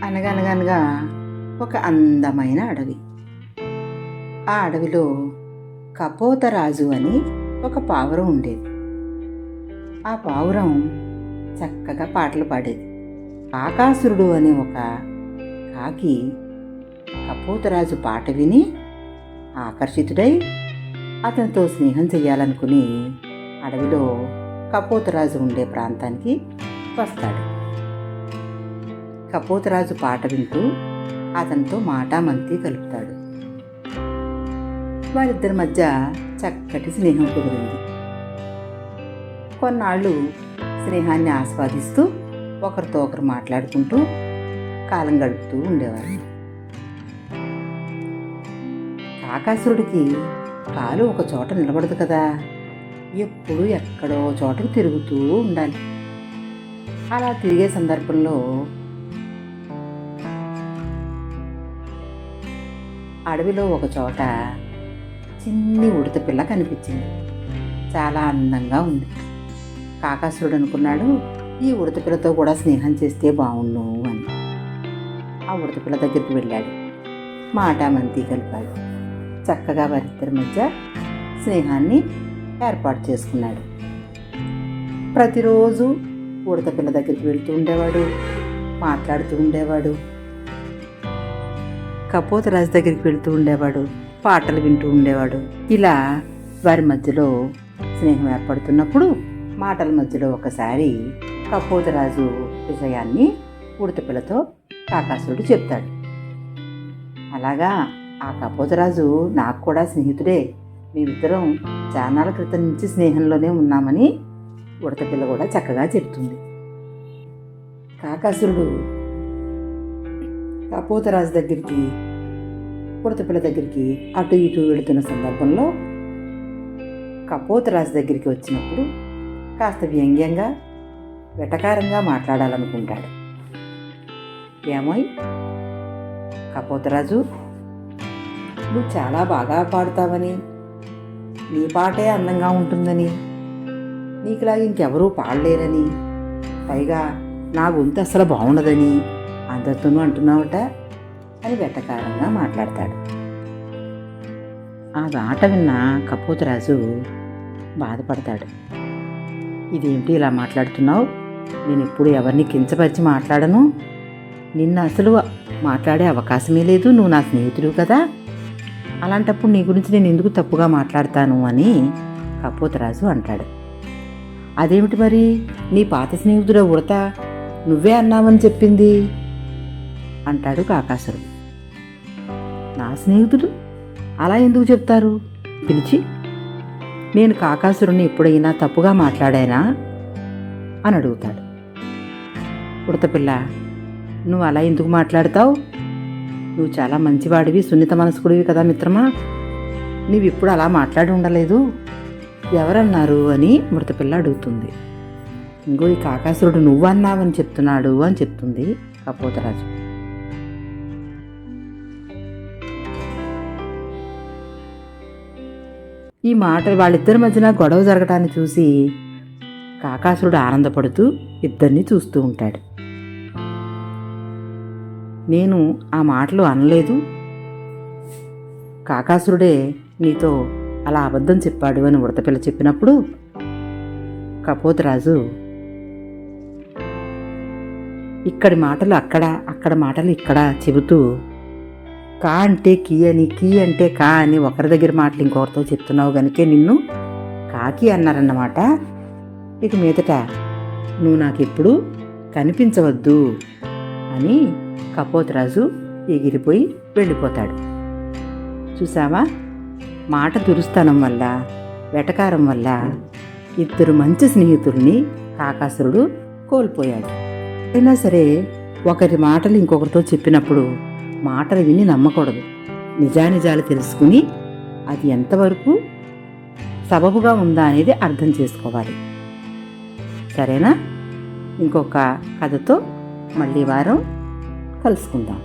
అనగనగనగా ఒక అందమైన అడవి. ఆ అడవిలో కపోతరాజు అని ఒక పావురం ఉండేది. ఆ పావురం చక్కగా పాటలు పాడేది. కాకాసురుడు అనే ఒక కాకి కపోతరాజు పాట విని ఆకర్షితుడై అతనితో స్నేహం చెయ్యాలనుకుని అడవిలో కపోతరాజు ఉండే ప్రాంతానికి వస్తాడు. కపోతరాజు పాట వింటూ అతనితో మాటామంతి కలుపుతాడు. వారిద్దరి మధ్య చక్కటి స్నేహం కుదిరింది. కొన్నాళ్ళు స్నేహాన్ని ఆస్వాదిస్తూ ఒకరితో ఒకరు మాట్లాడుకుంటూ కాలం గడుపుతూ ఉండేవారు. కాకాసురుడికి కాలు ఒక చోట నిలబడదు కదా, ఎప్పుడు ఎక్కడో చోటకు తిరుగుతూ ఉండాలి. అలా తిరిగే సందర్భంలో అడవిలో ఒక చోట చిన్ని ఉడత పిల్ల కనిపించింది. చాలా అందంగా ఉంది. కాకాసురుడు అనుకున్నాడు, ఈ ఉడత పిల్లతో కూడా స్నేహం చేస్తే బాగుండు అని. ఆ ఉడత పిల్ల దగ్గరికి వెళ్ళాడు. మాటామంతి కలిపాడు. చక్కగా వారిద్దరి మధ్య స్నేహాన్ని ఏర్పాటు చేసుకున్నాడు. ప్రతిరోజు ఉడత పిల్ల దగ్గరికి వెళ్తూ ఉండేవాడు, మాట్లాడుతూ ఉండేవాడు. కపోతరాజు దగ్గరికి వెళ్తూ ఉండేవాడు, పాటలు వింటూ ఉండేవాడు. ఇలా వారి మధ్యలో స్నేహం ఏర్పడుతున్నప్పుడు మాటల మధ్యలో ఒకసారి కపోతరాజు విషయాన్ని ఉడత పిల్లతో కాకాసురుడు చెప్తాడు. అలాగా ఆ కపోతరాజు నాకు కూడా స్నేహితుడే, మేమిద్దరం చానాల క్రితం నుంచి స్నేహంలోనే ఉన్నామని ఉడత పిల్ల కూడా చక్కగా చెప్తుంది. కాకాసురుడు కపోతరాజు దగ్గరికి ఉడత పిల్ల దగ్గరికి అటు ఇటు వెళుతున్న సందర్భంలో కపోతరాజు దగ్గరికి వచ్చినప్పుడు కాస్త వ్యంగ్యంగా వెటకారంగా మాట్లాడాలనుకుంటాడు. ఏమోయ్ కపోతరాజు, నువ్వు చాలా బాగా పాడుతావని, నీ పాటే అందంగా ఉంటుందని, నీకులాగా ఇంకెవరూ పాడలేరని, పైగా నా గొంతు అసలు బాగుండదని అందరితోనూ అంటున్నావట అని వెటకారంగా మాట్లాడతాడు. ఆ మాట విన్న కపోతరాజు బాధపడతాడు. ఇదేమిటి ఇలా మాట్లాడుతున్నావు? నేను ఎప్పుడు ఎవరిని కించపరిచి మాట్లాడను, నిన్ను అసలు మాట్లాడే అవకాశమే లేదు, నువ్వు నా స్నేహితుడు కదా, అలాంటప్పుడు నీ గురించి నేను ఎందుకు తప్పుగా మాట్లాడతాను అని కపోతరాజు అంటాడు. అదేమిటి మరి, నీ పాత స్నేహితుడు ఉడత నువ్వే అన్నావని చెప్పింది అంటాడు కాకాసురుడు. నా స్నేహితుడు అలా ఎందుకు చెప్తారు? పిలిచి నేను కాకాసురుడిని ఎప్పుడైనా తప్పుగా మాట్లాడానా అని అడుగుతాడు. ఉడతపిల్ల, నువ్వు అలా ఎందుకు మాట్లాడతావు? నువ్వు చాలా మంచివాడివి, సున్నిత మనస్కుడివి కదా మిత్రమా, నీవు ఇప్పుడు అలా మాట్లాడి ఉండలేదు, ఎవరన్నారు అని ఉడతపిల్ల అడుగుతుంది. ఇంకో ఈ కాకాసురుడు నువ్వన్నావని చెప్తున్నాడు అని చెప్తుంది కపోతరాజు. ఈ మాట వాళ్ళిద్దరి మధ్యన గొడవ జరగటాన్ని చూసి కాకాసురుడు ఆనందపడుతూ ఇద్దరిని చూస్తూ ఉంటాడు. నేను ఆ మాటలు అనలేదు, కాకాసురుడే నీతో అలా అబద్ధం చెప్పాడు అని ఉడతపిల్ల చెప్పినప్పుడు కపోతరాజు ఇక్కడి మాటలు అక్కడ, అక్కడ మాటలు ఇక్కడ చెబుతూ కా అంటే కీ అని, కీ అంటే కా అని ఒకరి దగ్గర మాటలు ఇంకొకరితో చెప్తున్నావు కనుకే నిన్ను కాకి అన్నారన్నమాట. ఇక మీదట నువ్వు నాకెప్పుడు కనిపించవద్దు అని కపోతరాజు ఎగిరిపోయి వెళ్ళిపోతాడు. చూసావా, మాట దురుస్తనం వల్ల, వెటకారం వల్ల ఇద్దరు మంచి స్నేహితుల్ని కాకాసురుడు కోల్పోయాడు. అయినా సరే ఒకరి మాటలు ఇంకొకరితో చెప్పినప్పుడు మాటలు విని నమ్మకూడదు, నిజానిజాలు తెలుసుకుని అది ఎంతవరకు సబబుగా ఉందా అనేది అర్థం చేసుకోవాలి. సరేనా? ఇంకొక కథతో మళ్ళీ వారం కలుసుకుందాం.